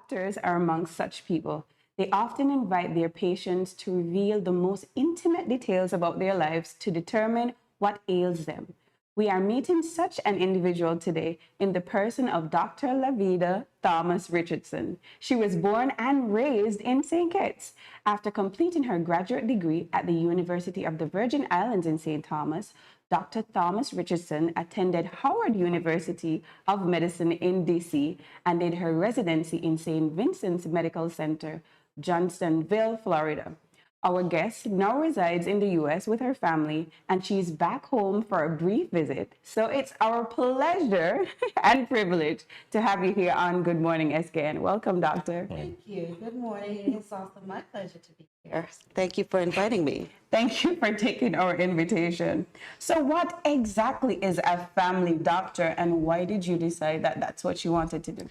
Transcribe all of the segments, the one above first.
Doctors are among such people. They often invite their patients to reveal the most intimate details about their lives to determine what ails them. We are meeting such an individual today in the person of Dr. Lavida-Thomas Richardson. She was born and raised in St. Kitts. After completing her graduate degree at the University of the Virgin Islands in St. Thomas, Dr. Thomas Richardson attended Howard University of Medicine in DC and did her residency in St. Vincent's Medical Center, Johnsonville, Florida. Our guest now resides in the US with her family, and she's back home for a brief visit. So it's our pleasure and privilege to have you here on Good Morning SKN. Welcome, Doctor. Thank you. Good morning. It's also my pleasure to be here. Thank you for inviting me. Thank you for taking our invitation. So what exactly is a family doctor, and why did you decide that that's what you wanted to do?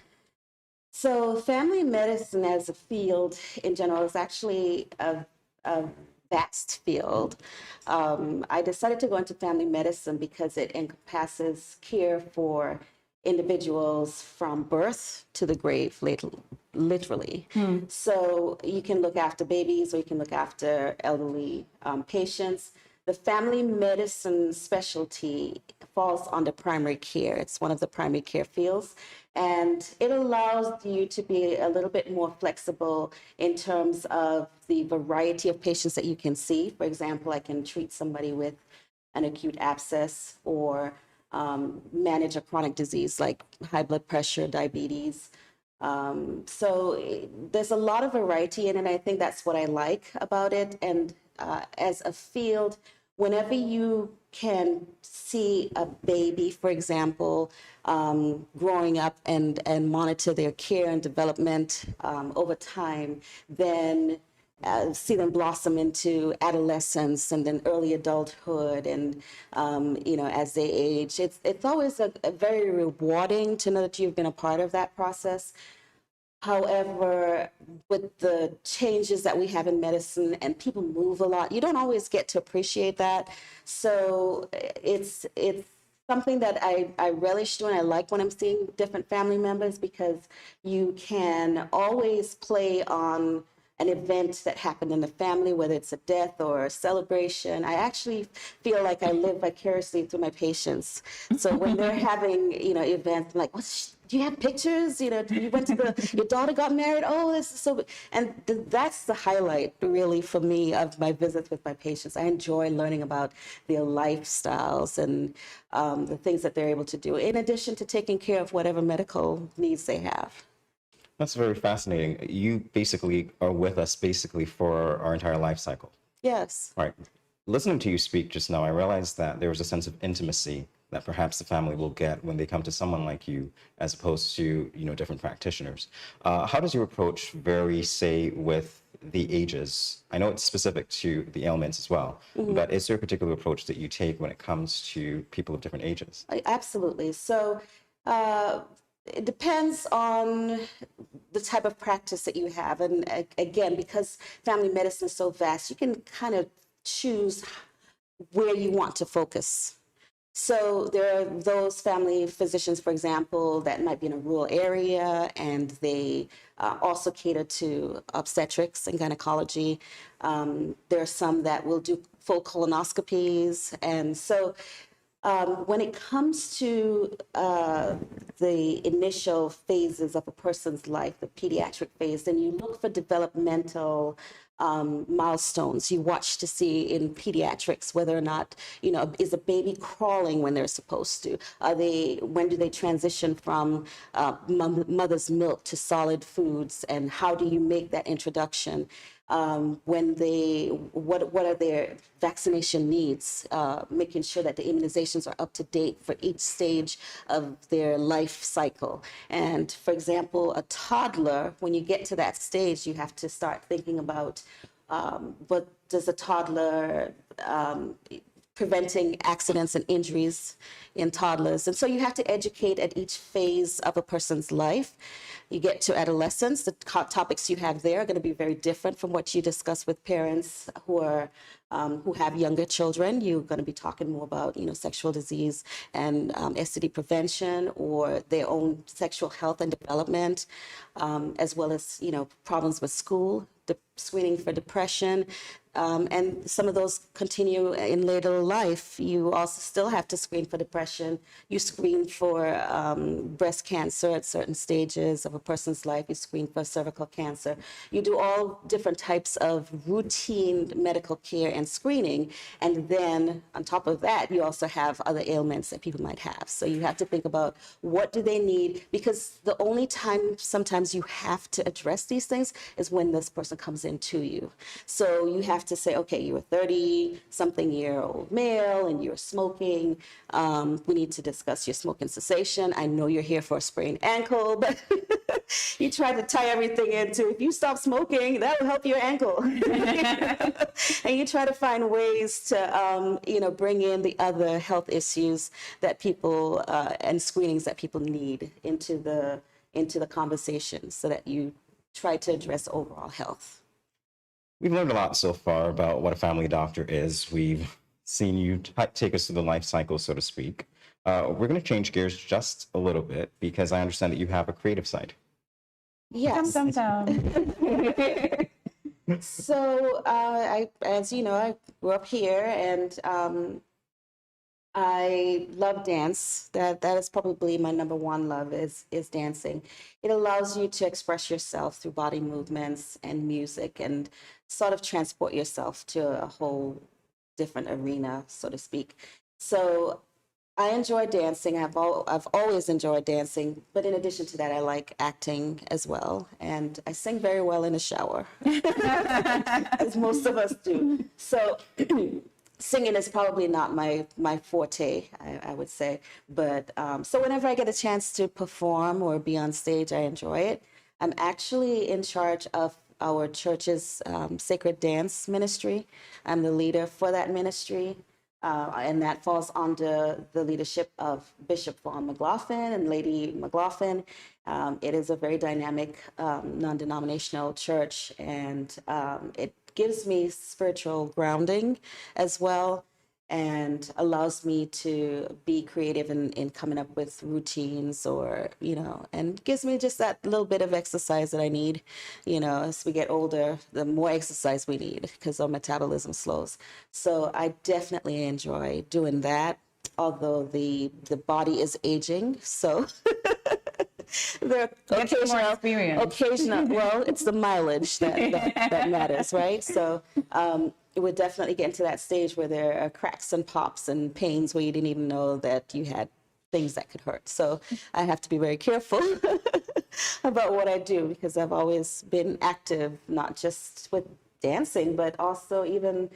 So family medicine as a field in general is actually a vast field. I decided to go into family medicine because it encompasses care for individuals from birth to the grave, literally. So you can look after babies or you can look after elderly patients. The family medicine specialty falls under primary care. It's one of the primary care fields. And it allows you to be a little bit more flexible in terms of the variety of patients that you can see. For example, I can treat somebody with an acute abscess or manage a chronic disease like high blood pressure, diabetes. So there's a lot of variety in it. I think that's what I like about it. And as a field, whenever you can see a baby, for example, growing up and monitor their care and development over time, then see them blossom into adolescence and then early adulthood, and as they age, it's always a very rewarding to know that you've been a part of that process. However, with the changes that we have in medicine and people move a lot, you don't always get to appreciate that. So it's something that I relish doing. I like when I'm seeing different family members because you can always play on an event that happened in the family, whether it's a death or a celebration. I actually feel like I live vicariously through my patients. So when they're having, events, I'm like, do you have pictures? You went to your daughter got married. Oh, this is so, and that's the highlight really for me of my visits with my patients. I enjoy learning about their lifestyles and the things that they're able to do, in addition to taking care of whatever medical needs they have. That's very fascinating. You basically are with us for our entire life cycle. Yes. Right. Listening to you speak just now, I realized that there was a sense of intimacy that perhaps the family will get when they come to someone like you, as opposed to, different practitioners. How does your approach vary, say, with the ages? I know it's specific to the ailments as well, but is there a particular approach that you take when it comes to people of different ages? Absolutely. So, it depends on the type of practice that you have. And again, because family medicine is so vast, you can kind of choose where you want to focus. So there are those family physicians, for example, that might be in a rural area, and they also cater to obstetrics and gynecology. There are some that will do full colonoscopies. And so when it comes to the initial phases of a person's life, the pediatric phase, then you look for developmental milestones. You watch to see in pediatrics whether or not, is a baby crawling when they're supposed to? When do they transition from mother's milk to solid foods, and how do you make that introduction? What are their vaccination needs, making sure that the immunizations are up to date for each stage of their life cycle. And for example, a toddler, when you get to that stage, you have to start thinking about what does a toddler preventing accidents and injuries in toddlers. And so you have to educate at each phase of a person's life. You get to adolescence, the topics you have there are going to be very different from what you discuss with parents who have younger children. You're going to be talking more about, sexual disease and STD prevention, or their own sexual health and development, as well as, problems with school, screening for depression. And some of those continue in later life. You also still have to screen for depression. You screen for breast cancer at certain stages of a person's life. You screen for cervical cancer. You do all different types of routine medical care and screening. And then on top of that, you also have other ailments that people might have. So you have to think about what do they need, because the only time sometimes you have to address these things is when this person comes into you. So you have to say, okay, you're a 30-something-year-old male and you're smoking. We need to discuss your smoking cessation. I know you're here for a sprained ankle, but you try to tie everything into, if you stop smoking, that will help your ankle. And you try to find ways to, bring in the other health issues that people and screenings that people need into the conversation, so that you try to address overall health. We've learned a lot so far about what a family doctor is. We've seen you take us through the life cycle, so to speak. We're going to change gears just a little bit, because I understand that you have a creative side. Yes. Dum, dum, dum. So, as you know, I grew up here, and I love dance. That is probably my number one love is dancing. It allows you to express yourself through body movements and music, and sort of transport yourself to a whole different arena, so to speak. So I enjoy dancing. I've always enjoyed dancing, but in addition to that, I like acting as well, and I sing very well in the shower, as most of us do. So singing is probably not my forte, I would say. But so whenever I get a chance to perform or be on stage, I enjoy it. I'm actually in charge of our church's sacred dance ministry. I'm the leader for that ministry. And that falls under the leadership of Bishop Vaughn McLaughlin and Lady McLaughlin. It is a very dynamic, non-denominational church, and it gives me spiritual grounding as well, and allows me to be creative in coming up with routines, or, and gives me just that little bit of exercise that I need. As we get older, the more exercise we need, because our metabolism slows. So I definitely enjoy doing that, although the body is aging. So there are occasional, well, it's the mileage that matters, right? So it would definitely get into that stage where there are cracks and pops and pains where you didn't even know that you had things that could hurt. So I have to be very careful about what I do, because I've always been active, not just with dancing, but also even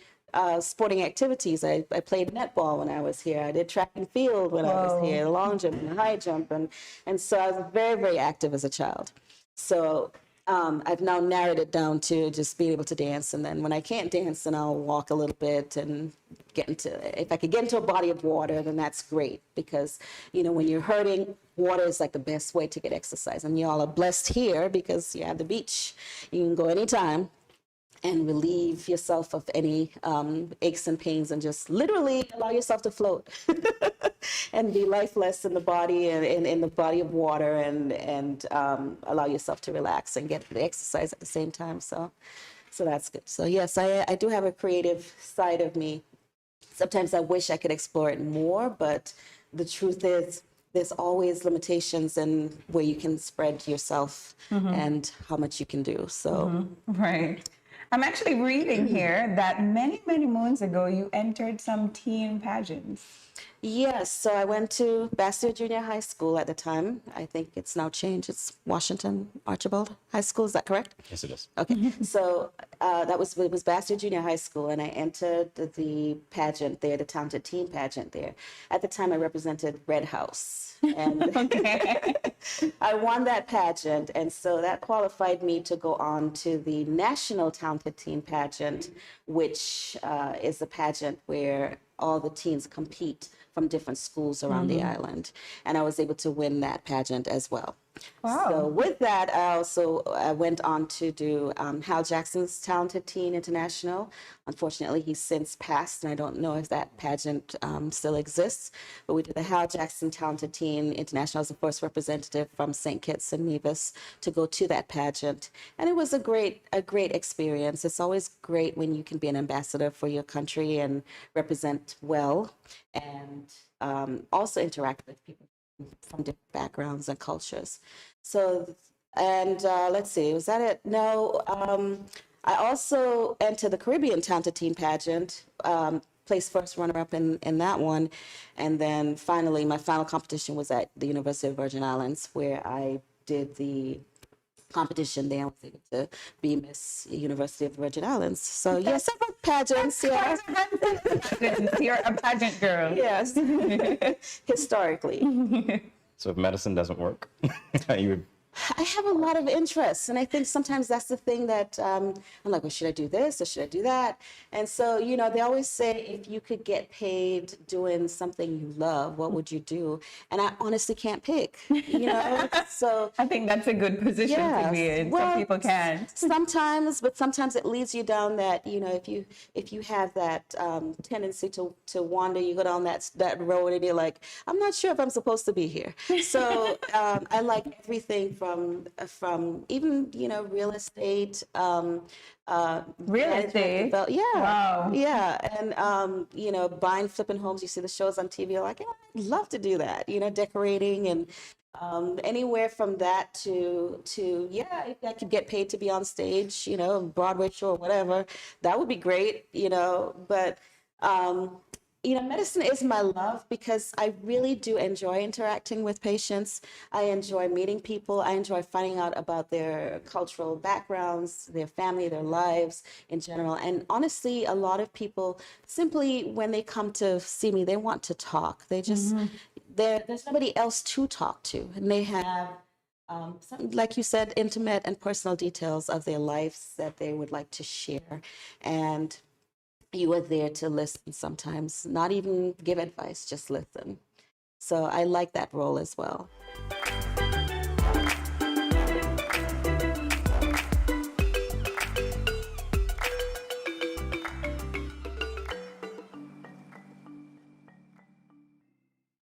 sporting activities. I played netball when I was here. I did track and field when I was here, long jump and high jump. And so I was very, very active as a child. So I've now narrowed it down to just being able to dance. And then when I can't dance, then I'll walk a little bit and if I could get into a body of water, then that's great. Because, when you're hurting, water is like the best way to get exercise. And y'all are blessed here because you have the beach. You can go anytime and relieve yourself of any aches and pains, and just literally allow yourself to float and be lifeless in the body and in the body of water, and allow yourself to relax and get the exercise at the same time. So that's good. So yes, I do have a creative side of me. Sometimes I wish I could explore it more, but the truth is there's always limitations in where you can spread yourself and how much you can do. So Right. I'm actually reading here that many, many moons ago, you entered some teen pageants. Yes, so I went to Bastyr Junior High School at the time. I think it's now changed. It's Washington Archibald High School. Is that correct? Yes, it is. Okay, so it was Bastyr Junior High School, and I entered the pageant there, the talented teen pageant there. At the time, I represented Red House, and I won that pageant, and so that qualified me to go on to the National Talented Teen Pageant, which is a pageant where all the teens compete from different schools around the island. And I was able to win that pageant as well. Wow. So with that, I went on to do Hal Jackson's Talented Teen International. Unfortunately, he's since passed, and I don't know if that pageant still exists. But we did the Hal Jackson Talented Teen International as the first representative from St. Kitts and Nevis to go to that pageant, and it was a great experience. It's always great when you can be an ambassador for your country and represent well, and also interact with people from different backgrounds and cultures. So, and let's see, was that it? No, I also entered the Caribbean Talented Teen pageant, placed first runner-up in that one. And then finally, my final competition was at the University of Virgin Islands, where I did the competition there. I was able to be Miss University of the Virgin Islands. So yeah, several pageants. Yeah. You're a pageant girl. Yes. Historically. So if medicine doesn't work, you would. I have a lot of interests, and I think sometimes that's the thing that I'm like, well, should I do this or should I do that? And so, you know, they always say, if you could get paid doing something you love, what would you do? And I honestly can't pick, you know? So I think that's a good position to be in. Well, Some people can't. Sometimes, but sometimes it leads you down that, you know, if you have that tendency to wander, you go down that road and you're like, I'm not sure if I'm supposed to be here. So I like everything from even, you know, real estate, Real estate? yeah. Wow. Yeah. And, you know, buying, flipping homes. You see the shows on TV, you're like, yeah, I'd love to do that, you know, decorating and anywhere from that to yeah, if I could get paid to be on stage, you know, Broadway show or whatever, that would be great, you know. But you know, medicine is my love because I really do enjoy interacting with patients. I enjoy meeting people. I enjoy finding out about their cultural backgrounds, their family, their lives in general. And honestly, a lot of people simply, when they come to see me, they want to talk. They just, there's nobody else to talk to. And they have, some, like you said, intimate and personal details of their lives that they would like to share. And you are there to listen sometimes, not even give advice, just listen. So I like that role as well.